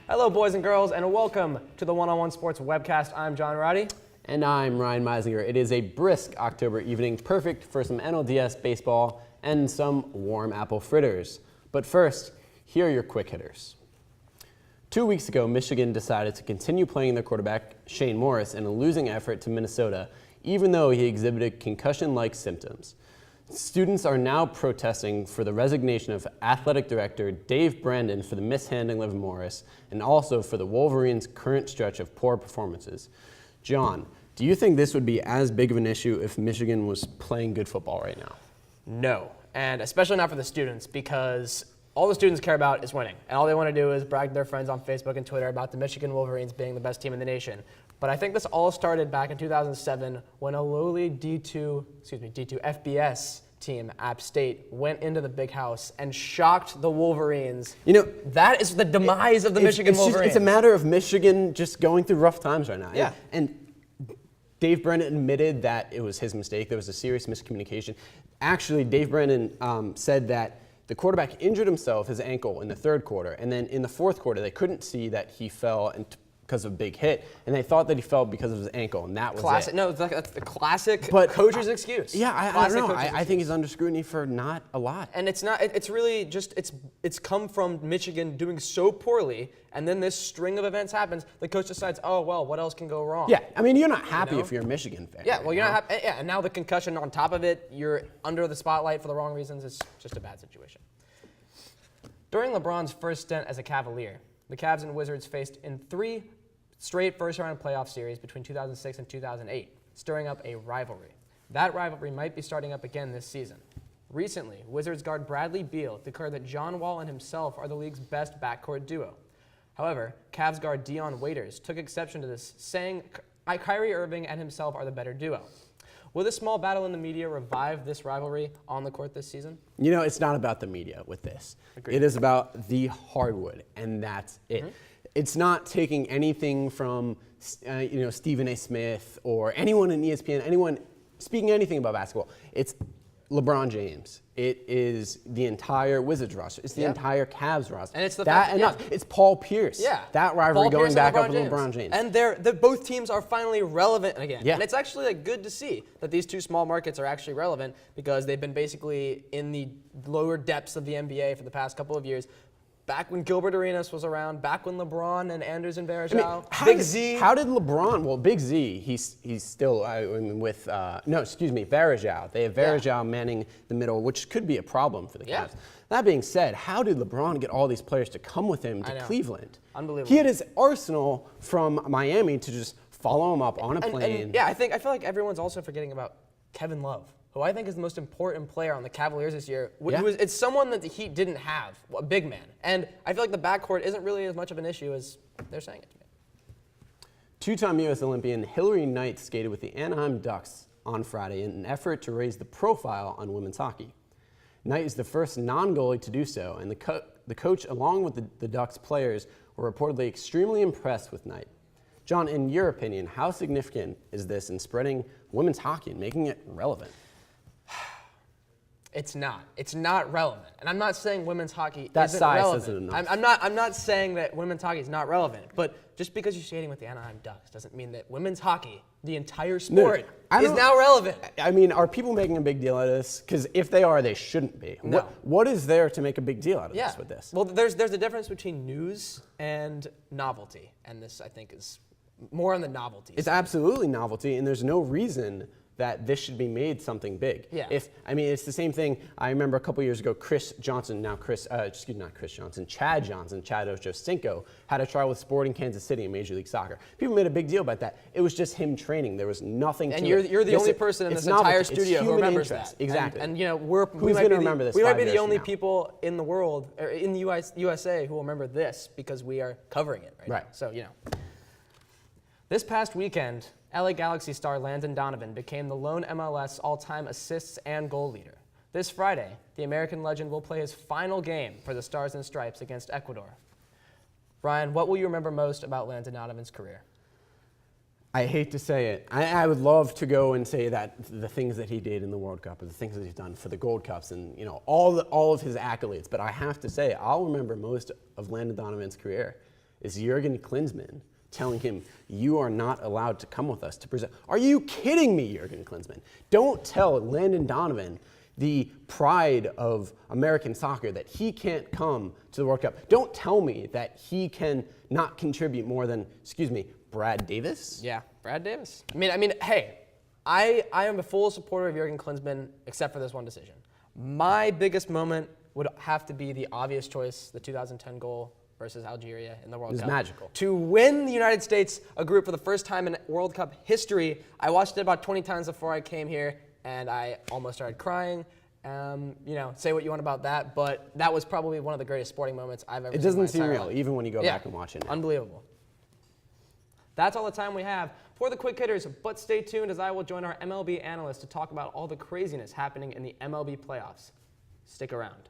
Hello, boys and girls, and welcome to the One-on-One Sports Webcast. I'm John Roddy. And I'm Ryan Meisinger. It is a brisk October evening, perfect for some NLDS baseball and some warm apple fritters. But first, here are your quick hitters. 2 weeks ago, Michigan decided to continue playing their quarterback, Shane Morris, in a losing effort to Minnesota, even though he exhibited concussion-like symptoms. Students are now protesting for the resignation of athletic director Dave Brandon for the mishandling of Morris, and also for the Wolverines' current stretch of poor performances. John, do you think this would be as big of an issue if Michigan was playing good football right now? No, and especially not for the students, because all the students care about is winning, and all they want to do is brag to their friends on Facebook and Twitter about the Michigan Wolverines being the best team in the nation. But I think this all started back in 2007 when a lowly D2 FBS team, App State, went into the Big House and shocked the Wolverines. You know, that is the demise of the Michigan Wolverines. It's a matter of Michigan just going through rough times right now. Yeah. And Dave Brandon admitted that it was his mistake. There was a serious miscommunication. Actually, Dave Brandon said that the quarterback injured himself, his ankle, in the third quarter. And then in the fourth quarter, they couldn't see that he fell because of a big hit, and they thought that he fell because of his ankle, and that was classic. it. No, that's the classic coach's excuse. Yeah, I don't know. I think he's under scrutiny for not a lot. And it's not. It's really just. It's come from Michigan doing so poorly, and then this string of events happens. The coach decides, oh well, what else can go wrong? Yeah, I mean, you're not happy if you're a Michigan fan. Yeah, well, you're not happy. Yeah, and now the concussion on top of it, you're under the spotlight for the wrong reasons. It's just a bad situation. During LeBron's first stint as a Cavalier, the Cavs and Wizards faced in 3 straight first-round playoff series between 2006 and 2008, stirring up a rivalry. That rivalry might be starting up again this season. Recently, Wizards guard Bradley Beal declared that John Wall and himself are the league's best backcourt duo. However, Cavs guard Dion Waiters took exception to this, saying Kyrie Irving and himself are the better duo. Will this small battle in the media revive this rivalry on the court this season? You know, it's not about the media with this. Agreed. It is about the hardwood, and that's it. Mm-hmm. It's not taking anything from Stephen A. Smith or anyone in ESPN, anyone speaking anything about basketball. It's LeBron James. It is the entire Wizards roster. It's the entire Cavs roster. And it's it's Paul Pierce. Yeah. That rivalry going back up with LeBron James. And both teams are finally relevant again. Yeah. And it's actually good to see that these two small markets are actually relevant because they've been basically in the lower depths of the NBA for the past couple of years. Back when Gilbert Arenas was around, back when LeBron and Anders and Varejao, Big Z. How did LeBron? Well, Big Z, he's still with Varejao. They have Varejao manning the middle, which could be a problem for the Cavs. Yeah. That being said, how did LeBron get all these players to come with him to Cleveland? Unbelievable. He had his arsenal from Miami to just follow him up on a plane. And I feel like everyone's also forgetting about Kevin Love, who I think is the most important player on the Cavaliers this year. It's someone that the Heat didn't have, a big man. And I feel like the backcourt isn't really as much of an issue as they're saying it to me. Two-time U.S. Olympian Hillary Knight skated with the Anaheim Ducks on Friday in an effort to raise the profile on women's hockey. Knight is the first non-goalie to do so, and the coach, along with the Ducks players, were reportedly extremely impressed with Knight. John, in your opinion, how significant is this in spreading women's hockey and making it relevant? It's not. It's not relevant. And I'm not saying women's hockey that isn't size relevant. Isn't enough. I'm not saying that women's hockey is not relevant. But just because you're skating with the Anaheim Ducks doesn't mean that women's hockey, the entire sport, is now relevant. I mean, are people making a big deal out of this? Because if they are, they shouldn't be. No. What is there to make a big deal out of this with this? Well, there's a difference between news and novelty. And this, I think, is more on the novelty It's side. Absolutely novelty, and there's no reason that this should be made something big. Yeah. It's the same thing. I remember a couple years ago, Chad Ochocinco had a trial with Sporting Kansas City in Major League Soccer. People made a big deal about that. It was just him training. There was nothing to it. And you're the only person in this entire studio who remembers that. Exactly. And we Who's going to remember this? We might be the only people in the world, or in the USA, who will remember this because we are covering it right now. So, This past weekend, LA Galaxy star Landon Donovan became the lone MLS all-time assists and goal leader. This Friday, the American legend will play his final game for the Stars and Stripes against Ecuador. Brian, what will you remember most about Landon Donovan's career? I hate to say it. I would love to go and say that the things that he did in the World Cup or the things that he's done for the Gold Cups and all of his accolades, but I have to say I'll remember most of Landon Donovan's career is Jurgen Klinsmann telling him, you are not allowed to come with us to present. Are you kidding me, Jurgen Klinsmann? Don't tell Landon Donovan, the pride of American soccer, that he can't come to the World Cup. Don't tell me that he can not contribute more than, excuse me, Brad Davis? Yeah, Brad Davis. I mean, hey, I am a full supporter of Jurgen Klinsmann, except for this one decision. My biggest moment would have to be the obvious choice, the 2010 goal versus Algeria in the World Cup. It was magical. To win the United States a group for the first time in World Cup history. I watched it about 20 times before I came here, and I almost started crying. Say what you want about that, but that was probably one of the greatest sporting moments I've ever seen. It doesn't in my seem entire real, life. even when you go back and watch it now. Unbelievable. That's all the time we have for the Quick Hitters, but stay tuned as I will join our MLB analyst to talk about all the craziness happening in the MLB playoffs. Stick around.